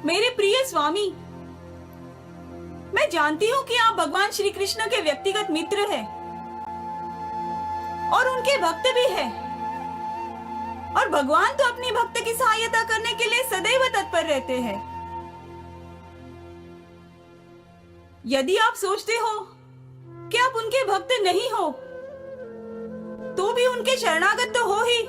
मेरे प्रिय स्वामी, मैं जानती हूँ कि आप भगवान श्री कृष्ण के व्यक्तिगत मित्र हैं और उनके भक्त भी हैं। और भगवान तो अपनी भक्त की सहायता करने के लिए सदैव तत्पर रहते हैं। यदि आप सोचते हो कि आप उनके भक्त नहीं हो, तो भी उनके शरणागत तो हो ही।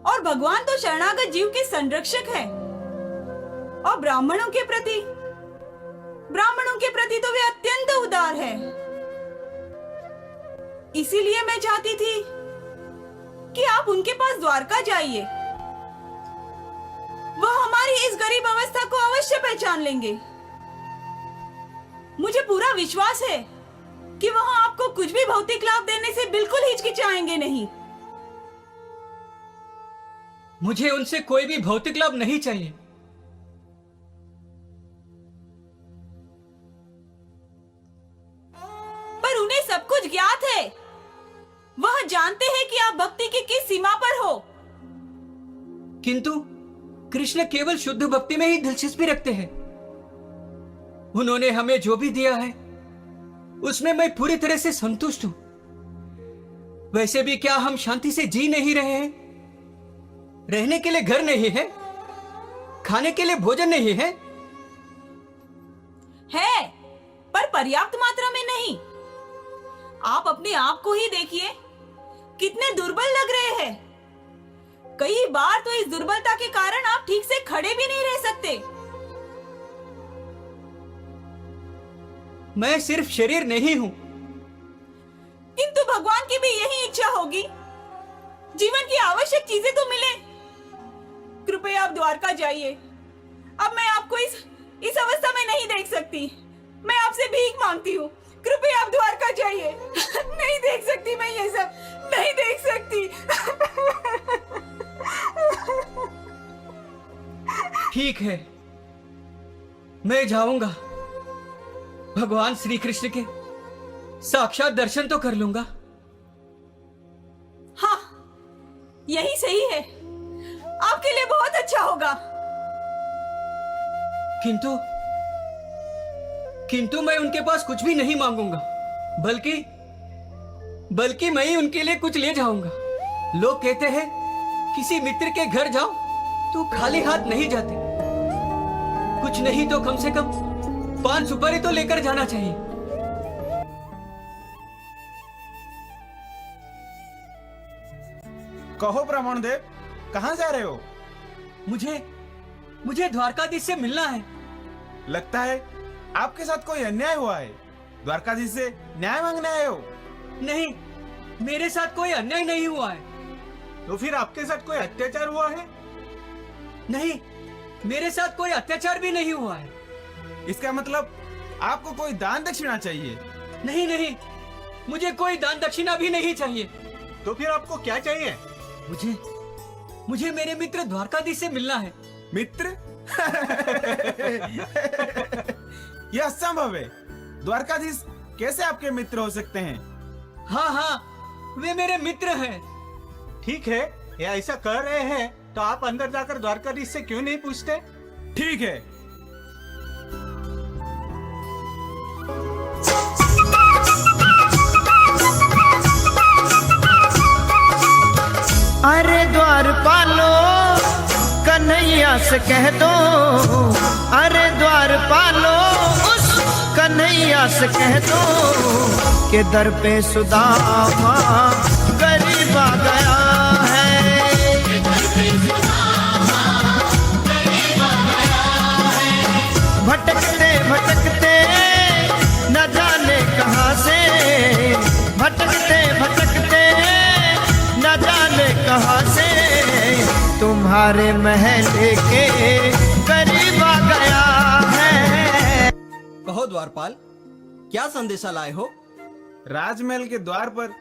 और भगवान तो शरणागत जीव के संरक्षक है। और ब्राह्मणों के प्रति तो वे अत्यंत उदार है। इसीलिए मैं चाहती थी कि आप उनके पास द्वारका जाइए। वह हमारी इस गरीब अवस्था को अवश्य पहचान लेंगे। मुझे पूरा विश्वास है कि वह आपको कुछ भी भौतिक लाभ देने से बिल्कुल हिचकिचाएंगे नहीं। मुझे उनसे कोई भी भौतिक लाभ नहीं चाहिए। पर उन्हें सब कुछ ज्ञात है। वह जानते हैं कि आप भक्ति की किस सीमा पर हो। किंतु कृष्ण केवल शुद्ध भक्ति में ही दिलचस्पी रखते हैं। उन्होंने हमें जो भी दिया है उसमें मैं पूरी तरह से संतुष्ट हूं। वैसे भी क्या हम शांति से जी नहीं रहे हैं? रहने के लिए घर नहीं है, खाने के लिए भोजन नहीं है। है, पर पर्याप्त मात्रा में नहीं। आप अपने आप को ही देखिए, कितने दुर्बल लग रहे हैं। कई बार तो इस दुर्बलता के कारण आप ठीक से खड़े भी नहीं रह सकते। मैं सिर्फ शरीर नहीं हूं। किंतु भगवान की भी यही इच्छा होगी। जीवन की आवश्यक चीजें तो मिले। कृपया आप द्वारका जाइए। अब मैं आपको इस अवस्था में नहीं देख सकती। मैं आपसे भीख मांगती हूँ, कृपया आप द्वारका जाइए। नहीं देख सकती मैं ये सब, नहीं देख सकती। ठीक है, मैं जाऊंगा। भगवान श्री कृष्ण के साक्षात दर्शन तो कर लूंगा। हाँ, यही सही है। आपके लिए बहुत अच्छा होगा। किंतु मैं उनके पास कुछ भी नहीं मांगूंगा, बल्कि मैं ही उनके लिए कुछ ले जाऊंगा। लोग कहते हैं किसी मित्र के घर जाओ तो खाली हाथ नहीं जाते। कुछ नहीं तो कम से कम 5 सुपारी तो लेकर जाना चाहिए। कहो ब्राह्मण देव, कहां जा रहे हो? मुझे द्वारकाधीश से मिलना है। लगता है आपके साथ कोई अन्याय हुआ है। द्वारकाधीश से न्याय मांगने आए हो? नहीं, मेरे साथ कोई अन्याय नहीं हुआ है। तो फिर आपके साथ कोई अत्याचार हुआ है? नहीं, मेरे साथ कोई अत्याचार भी नहीं हुआ है। इसका मतलब आपको कोई दान दक्षिणा चाहिए? नहीं, मुझे कोई दान दक्षिणा भी नहीं चाहिए। तो फिर आपको क्या चाहिए? मुझे मेरे मित्र द्वारकाधीश से मिलना है। मित्र? यह असंभव है। द्वारकाधीश कैसे आपके मित्र हो सकते हैं? हाँ, वे मेरे मित्र हैं। ठीक है, ये ऐसा कर रहे हैं तो आप अंदर जाकर द्वारकाधीश से क्यों नहीं पूछते? ठीक है। अरे द्वारपालो कन्हैया से कह दो, अरे द्वारपालो उस कन्हैया से कह दो कि दर पे सुदामा गरीब आ गया है। भटकते भटकते न जाने कहां से, भटकते भटकते न जाने कहां से तुम्हारे महल के करीब आ गया है। कहो द्वारपाल, क्या संदेशा लाए हो? राजमहल के द्वार पर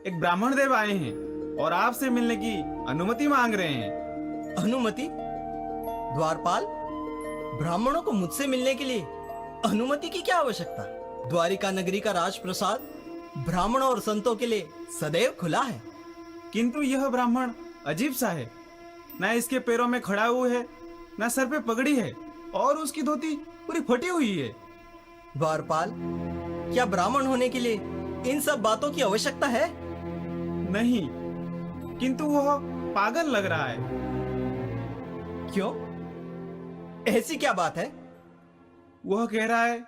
एक ब्राह्मण देव आए हैं और आपसे मिलने की अनुमति मांग रहे हैं। अनुमति? द्वारपाल, ब्राह्मणों को मुझसे मिलने के लिए अनुमति की क्या आवश्यकता? द्वारिका नगरी का राजप्रसाद ब्राह्मणों और संतों के लिए सदैव खुला है। किंतु यह ब्राह्मण अजीब सा है। न इसके पैरों में खड़ा हुआ है, ना सर पे पगड़ी है और उसकी धोती पूरी फटी हुई है। द्वारपाल, क्या ब्राह्मण होने के लिए इन सब बातों की आवश्यकता है? नहीं, किंतु वह पागल लग रहा है। क्यों? ऐसी क्या बात है? वह कह रहा है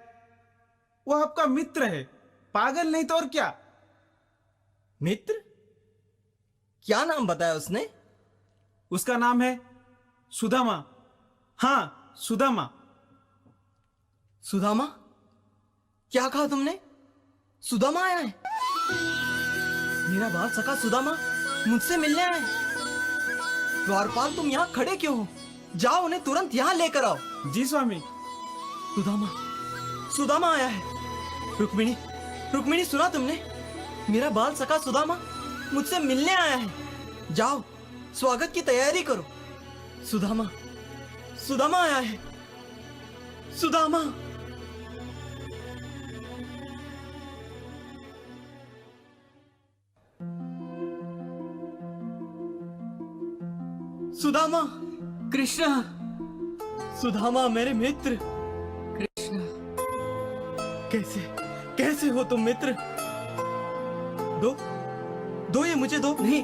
वह आपका मित्र है, पागल नहीं तो और क्या। मित्र? क्या नाम बताया उसने? उसका नाम है सुदामा। हाँ, सुदामा। सुदामा? क्या कहा तुमने? सुदामा आया है? मेरा बाल सखा सुदामा मुझसे मिलने आया है। द्वारपाल, तुम यहाँ खड़े क्यों हो? जाओ, उन्हें तुरंत यहाँ लेकर आओ। जी स्वामी। सुदामा, सुदामा आया है। रुक्मिणी, रुक्मिणी, सुना तुमने? मेरा बाल सखा सुदामा मुझसे मिलने आया है। जाओ, स्वागत की तैयारी करो। सुदामा, सुदामा आया है। सुदामा। सुदामा, कृष्णा, सुदामा मेरे मित्र। कृष्णा, कैसे कैसे हो तुम मित्र? दो दो ये मुझे दो। नहीं,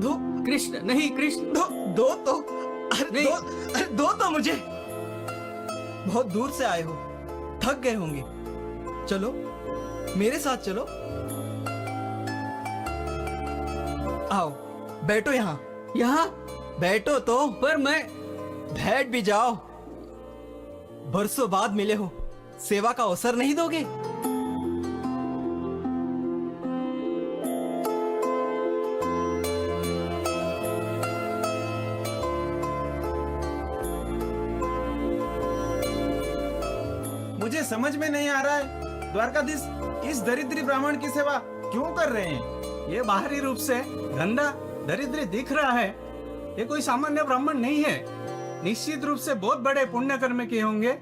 दो कृष्ण नहीं, कृष्ण। दो दो तो अरे नहीं। अरे दो तो मुझे। बहुत दूर से आए हो, थक गए होंगे। चलो मेरे साथ चलो। आओ, बैठो यहाँ। यहाँ? बैठो तो। पर मैं बैठ भी जाओ। बरसों बाद मिले हो, सेवा का अवसर नहीं दोगे? मुझे समझ में नहीं आ रहा है, द्वारकाधीश इस दरिद्री ब्राह्मण की सेवा क्यों कर रहे हैं? ये बाहरी रूप से गंदा दरिद्र दिख रहा है, ये कोई सामान्य ब्राह्मण नहीं है। निश्चित रूप से बहुत बड़े पुण्य कर्म किए होंगे,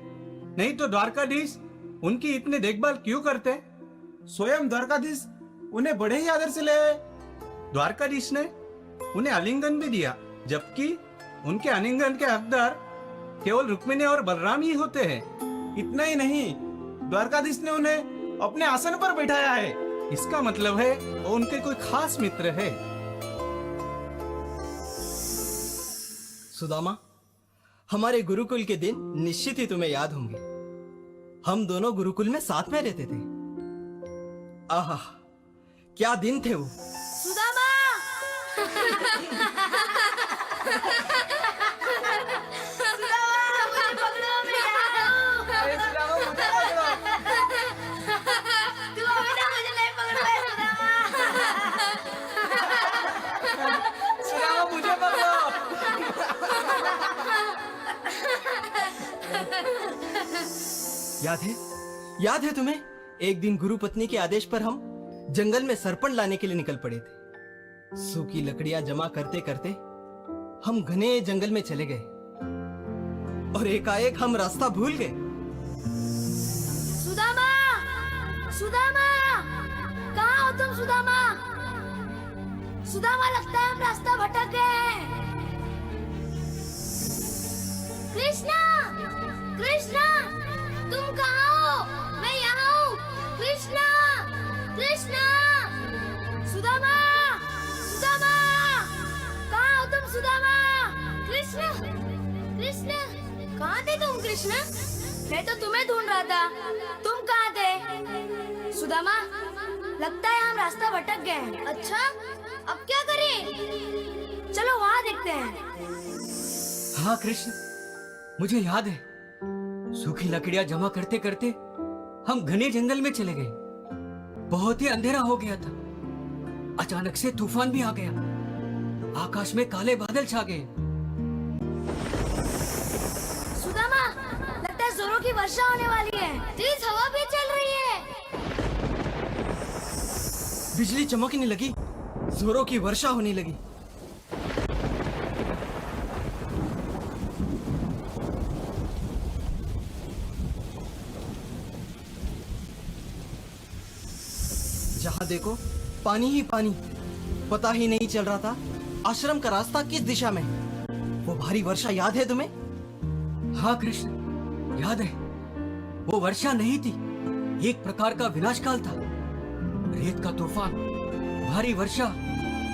नहीं तो द्वारकाधीश उनकी इतनी देखभाल क्यों करते? स्वयं द्वारकाधीश उन्हें बड़े ही आदर से ले आए। द्वारकाधीश ने उन्हें आलिंगन भी दिया, जबकि उनके आलिंगन के हकदार केवल रुक्मिणी और बलराम ही होते हैं। इतना ही नहीं, द्वारकाधीश ने उन्हें अपने आसन पर बैठाया है। इसका मतलब है वो उनके कोई खास मित्र है। सुदामा, हमारे गुरुकुल के दिन निश्चित ही तुम्हें याद होंगे। हम दोनों गुरुकुल में साथ में रहते थे। आहा, क्या दिन थे वो। सुदामा! सुदामा, मुझे पकड़ो, मैं यहाँ हूँ। तू अभी तक मुझे नहीं पकड़ पाया, सुदामा। सुदामा, मुझे पकड़ो। याद है तुम्हें? एक दिन गुरु पत्नी के आदेश पर हम जंगल में सरपण लाने के लिए निकल पड़े थे। सूखी लकड़ियां जमा करते करते हम घने जंगल में चले गए और एकाएक हम रास्ता भूल गए। सुदामा! सुदामा! कहाँ हो तुम सुदामा? सुदामा, लगता है हम रास्ता भटक गए हैं। कृष्णा! कृष्णा! तुम कहाँ हो? मैं यहाँ हूँ। कृष्णा! कृष्णा! सुदामा! सुदामा! कहाँ हो तुम सुदामा? कृष्णा! कृष्णा! कहाँ थे तुम कृष्णा? मैं तो तुम्हें ढूंढ रहा था, तुम कहाँ थे? सुदामा, लगता है हम रास्ता भटक गए हैं। अच्छा, अब क्या करें? चलो वहाँ देखते हैं। हाँ कृष्ण, मुझे याद है। सूखी लकड़ियां जमा करते करते हम घने जंगल में चले गए। बहुत ही अंधेरा हो गया था। अचानक से तूफान भी आ गया। आकाश में काले बादल छा गए। सुदामा, लगता है जोरों की वर्षा होने वाली है। तेज हवा भी चल रही है। बिजली चमकने लगी, जोरों की वर्षा होने लगी। जहां देखो पानी ही पानी। पता ही नहीं चल रहा था आश्रम का रास्ता किस दिशा में। वो भारी वर्षा याद है तुम्हें? हाँ कृष्ण, याद है। वो वर्षा नहीं थी, एक प्रकार का विनाशकाल था। रेत का तूफान, भारी वर्षा,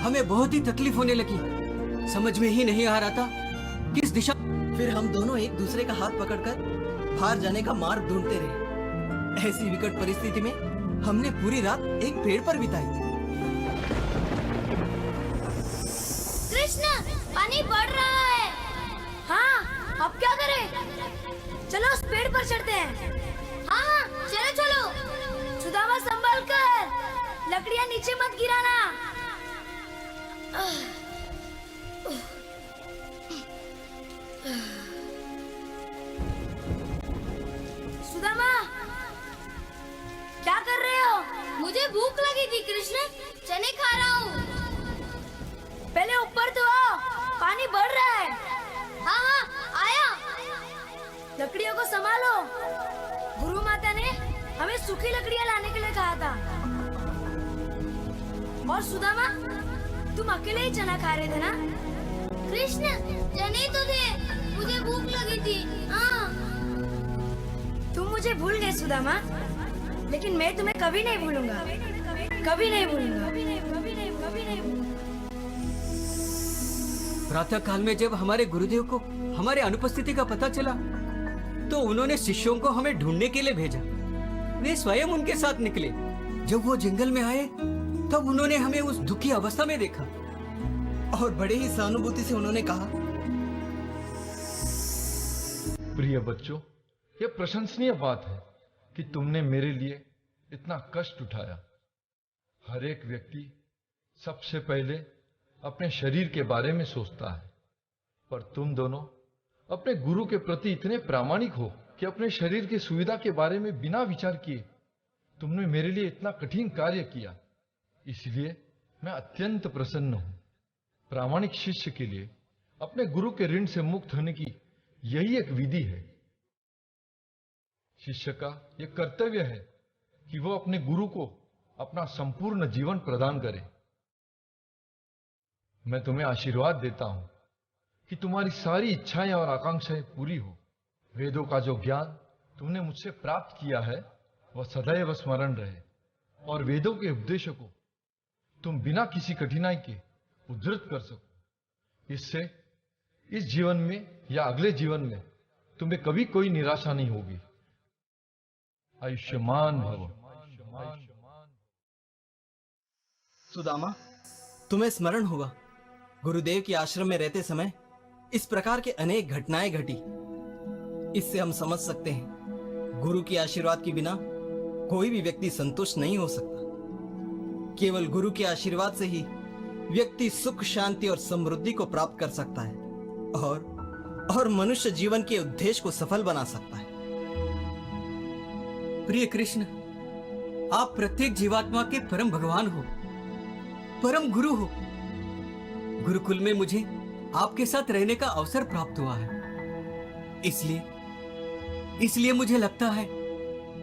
हमें बहुत ही तकलीफ होने लगी। समझ में ही नहीं आ रहा था किस दिशा। फिर हम दोनों एक दूसरे का हाथ पकड़कर बाहर जाने का मार्ग ढूंढते रहे। ऐसी विकट परिस्थिति में हमने पूरी रात एक पेड़ पर बिताई। कृष्ण, पानी बढ़ रहा है। हाँ, अब क्या करें? चलो उस पेड़ पर चढ़ते हैं। हाँ, चलो चलो। सुदामा संभल कर, लकड़ियाँ नीचे मत गिराना। सुदामा, क्या कर रहे हो? मुझे भूख लगी थी कृष्ण, चने खा रहा हूँ। पहले ऊपर तो आओ, पानी बढ़ रहा है। हाँ हाँ, आया। लकड़ियों को संभालो। गुरु माता ने हमें सूखी लकड़ियाँ लाने के लिए कहा था। और सुदामा, तुम अकेले ही चना खा रहे थे ना? कृष्ण, चने तो थे, मुझे भूख लगी थी। हाँ। तुम मुझे भूल गए सुदामा, लेकिन मैं तुम्हें कभी नहीं भूलूंगा। कभी नहीं भूलूंगा। कभी नहीं भूलूंगा। प्रातः काल में जब हमारे गुरुदेव को हमारे अनुपस्थिति का पता चला, तो उन्होंने शिष्यों को हमें ढूंढने के लिए भेजा। वे स्वयं उनके साथ निकले। जब वो जंगल में आए, तब उन्होंने हमें उस दुखी अवस्था में देखा और बड़े ही सहानुभूति से उन्होंने कहा, प्रिय बच्चों, यह प्रशंसनीय बात है कि तुमने मेरे लिए इतना कष्ट उठाया। हर एक व्यक्ति सबसे पहले अपने शरीर के बारे में सोचता है, पर तुम दोनों अपने गुरु के प्रति इतने प्रामाणिक हो कि अपने शरीर की सुविधा के बारे में बिना विचार किए तुमने मेरे लिए इतना कठिन कार्य किया। इसलिए मैं अत्यंत प्रसन्न हूं। प्रामाणिक शिष्य के लिए अपने गुरु के ऋण से मुक्त होने की यही एक विधि है। शिष्य का यह कर्तव्य है कि वो अपने गुरु को अपना संपूर्ण जीवन प्रदान करे। मैं तुम्हें आशीर्वाद देता हूं कि तुम्हारी सारी इच्छाएं और आकांक्षाएं पूरी हो। वेदों का जो ज्ञान तुमने मुझसे प्राप्त किया है वह सदैव स्मरण रहे, और वेदों के उपदेशों को तुम बिना किसी कठिनाई के उद्धृत कर सको। इससे इस जीवन में या अगले जीवन में तुम्हें कभी कोई निराशा नहीं होगी। आयुष्मान भव। सुदामा, तुम्हें स्मरण होगा, गुरुदेव के आश्रम में रहते समय इस प्रकार के अनेक घटनाएं घटी। इससे हम समझ सकते हैं, गुरु के आशीर्वाद के बिना कोई भी व्यक्ति संतुष्ट नहीं हो सकता। केवल गुरु के आशीर्वाद से ही व्यक्ति सुख, शांति और समृद्धि को प्राप्त कर सकता है और मनुष्य जीवन के उद्देश्य को सफल बना सकता है। प्रिय कृष्ण, आप प्रत्येक जीवात्मा के परम भगवान हो, परम गुरु हो। गुरुकुल में मुझे आपके साथ रहने का अवसर प्राप्त हुआ है। इसलिए मुझे लगता है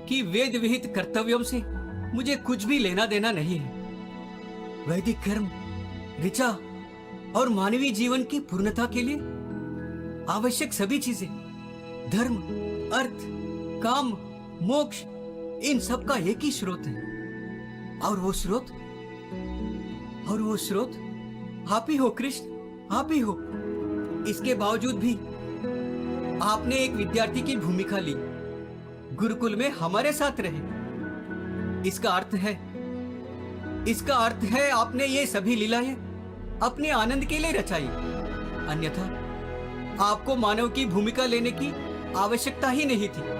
कि वेद विहित कर्तव्यों से मुझे कुछ भी लेना देना नहीं है। वैदिक कर्म, ऋचा और मानवीय जीवन की पूर्णता के लिए आवश्यक सभी चीजें, धर्म, अर्थ, काम, मोक्ष, इन सब का एक ही स्रोत है, और वो स्रोत आप ही हो कृष्ण, आप ही हो। इसके बावजूद भी आपने एक विद्यार्थी की भूमिका ली, गुरुकुल में हमारे साथ रहे। इसका अर्थ है आपने ये सभी लीलाएं अपने आनंद के लिए रचाई, अन्यथा आपको मानव की भूमिका लेने की आवश्यकता ही नहीं थी।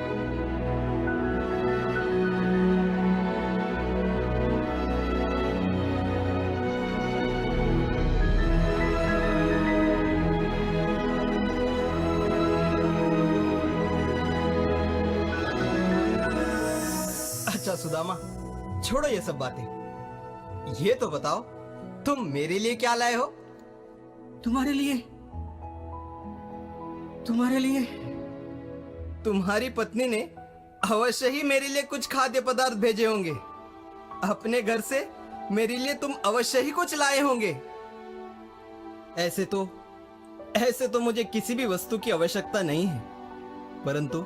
अच्छा सुदामा, छोड़ो ये सब बातें। ये तो बताओ, तुम मेरे लिए क्या लाए हो? तुम्हारे लिए तुम्हारी पत्नी ने अवश्य ही मेरे लिए कुछ खाद्य पदार्थ भेजे होंगे। अपने घर से मेरे लिए तुम अवश्य ही कुछ लाए होंगे। ऐसे तो ऐसे तो मुझे किसी भी वस्तु की आवश्यकता नहीं है, परंतु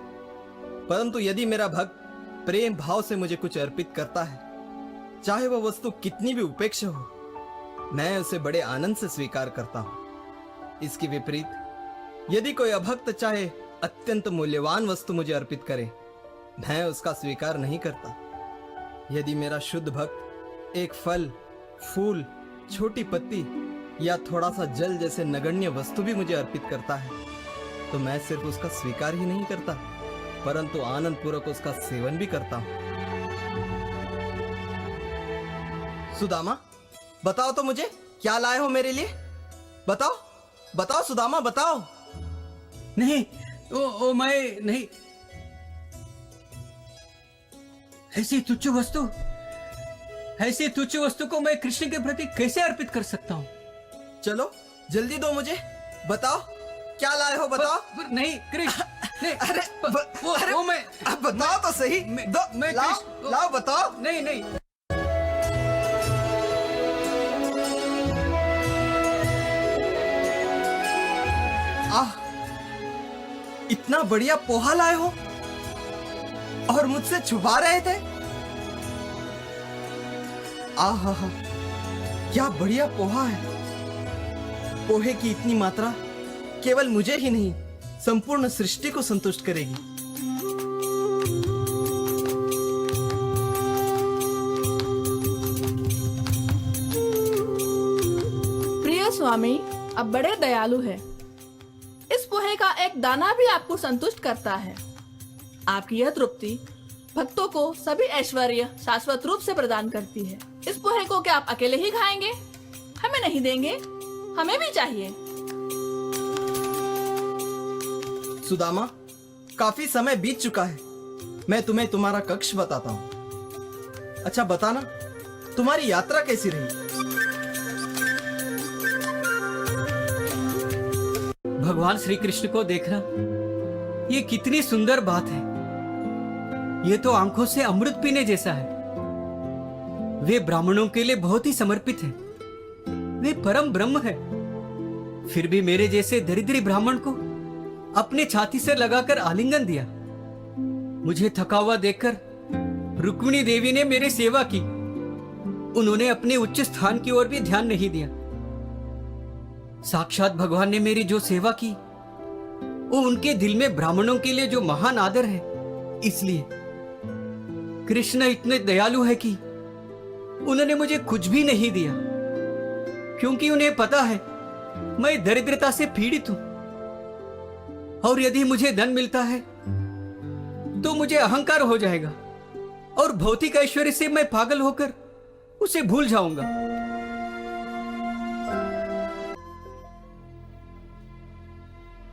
परंतु यदि मेरा भक्त प्रेम भाव से मुझे कुछ अर्पित करता है, चाहे वह वस्तु कितनी भी उपेक्ष हो, मैं उसे बड़े आनंद से स्वीकार करता हूं। इसके विपरीत यदि कोई अभक्त चाहे अत्यंत मूल्यवान वस्तु मुझे अर्पित करे, मैं उसका स्वीकार नहीं करता। यदि मेरा शुद्ध भक्त एक फल, फूल, छोटी पत्ती या थोड़ा सा जल जैसे नगण्य वस्तु भी मुझे अर्पित करता है, तो मैं सिर्फ उसका स्वीकार ही नहीं करता, परंतु आनंद पूर्वक उसका सेवन भी करता हूं। सुदामा, बताओ तो मुझे, क्या लाए हो मेरे लिए? बताओ बताओ सुदामा, बताओ। नहीं, ओ मैं नहीं। ऐसी तुच्छ वस्तु को मैं कृष्ण के प्रति कैसे अर्पित कर सकता हूँ? चलो जल्दी दो मुझे, बताओ क्या लाए हो, बताओ। नहीं कृष्ण, नहीं। अरे वो मैं, अब बताओ तो सही। मैं लाओ कृष्ण, लाओ बताओ। नहीं। आह, इतना बढ़िया पोहा लाए हो और मुझसे छुपा रहे थे। आह, क्या बढ़िया पोहा है। पोहे की इतनी मात्रा केवल मुझे ही नहीं, संपूर्ण सृष्टि को संतुष्ट करेगी। प्रिय स्वामी, आप बड़े दयालु हैं। इस पोहे का एक दाना भी आपको संतुष्ट करता है। आपकी यह तृप्ति भक्तों को सभी ऐश्वर्य शाश्वत रूप से प्रदान करती है। इस पोहे को क्या आप अकेले ही खाएंगे? हमें नहीं देंगे? हमें भी चाहिए। सुदामा, काफी समय बीत चुका है, मैं तुम्हें तुम्हारा कक्ष बताता हूँ। अच्छा बताना, तुम्हारी यात्रा कैसी रही? भगवान श्री कृष्ण को देखना ये कितनी सुंदर बात है। ये तो आंखों से अमृत पीने जैसा है। वे ब्राह्मणों के लिए बहुत ही समर्पित हैं। वे परम ब्रह्म है। फिर भी मेरे जैसे दरिद्री ब्राह्मण को अपने छाती से लगाकर आलिंगन दिया। मुझे थका हुआ देखकर रुक्मिणी देवी ने मेरी सेवा की। उन्होंने अपने उच्च स्थान की ओर भी ध्यान नहीं दिया। साक्षात भगवान ने मेरी जो सेवा की, वो उनके दिल में ब्राह्मणों के लिए जो महान आदर है, इसलिए कृष्ण इतने दयालु है कि उन्होंने मुझे कुछ भी नहीं दिया, क्योंकि उन्हें पता है मैं दरिद्रता से पीड़ित हूं। और यदि मुझे धन मिलता है तो मुझे अहंकार हो जाएगा और भौतिक ऐश्वर्य से मैं पागल होकर उसे भूल जाऊंगा।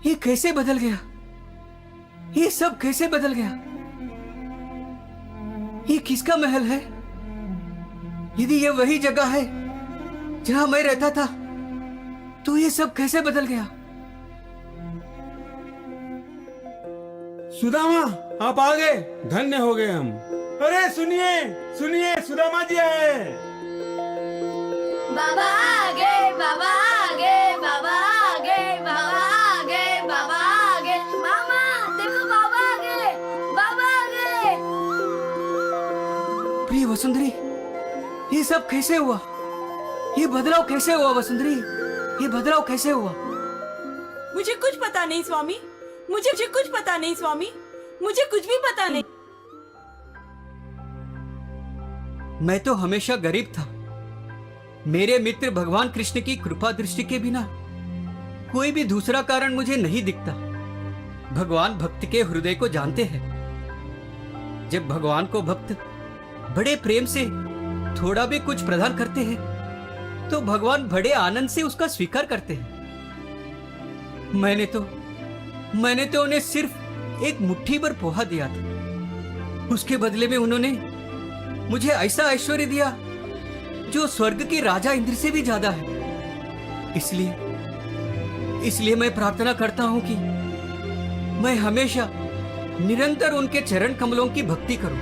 ये कैसे बदल गया? ये सब कैसे बदल गया? ये किसका महल है? यदि ये वही जगह है जहां मैं रहता था, तो ये सब कैसे बदल गया? सुदामा, आप आ गए, धन्य हो गए हम। अरे सुनिए सुनिए, सुदामा जी आए। बाबा आ गए, बाबा आ गए, बाबा आ गए, बाबा आ गए, बाबा आ गए। मामा देखो, बाबा आ गए, बाबा आ गए। प्रिय वसुंधरी, ये सब कैसे हुआ? ये बदलाव कैसे हुआ वसुंधरी? ये बदलाव कैसे हुआ? मुझे कुछ पता नहीं स्वामी, मुझे कुछ पता नहीं स्वामी, मुझे कुछ भी पता नहीं। मैं तो हमेशा गरीब था। मेरे मित्र भगवान कृष्ण की कृपा दृष्टि के बिना कोई भी दूसरा कारण मुझे नहीं दिखता। भगवान भक्त के हृदय को जानते हैं। जब भगवान को भक्त बड़े प्रेम से थोड़ा भी कुछ प्रदान करते हैं, तो भगवान बड़े आनंद से उसका स्वीकार करते हैं। मैंने तो उन्हें सिर्फ एक मुट्ठी भर पोहा दिया था। उसके बदले में उन्होंने मुझे ऐसा ऐश्वर्य दिया जो स्वर्ग के राजा इंद्र से भी ज्यादा है। इसलिए मैं प्रार्थना करता हूं कि मैं हमेशा निरंतर उनके चरण कमलों की भक्ति करूं।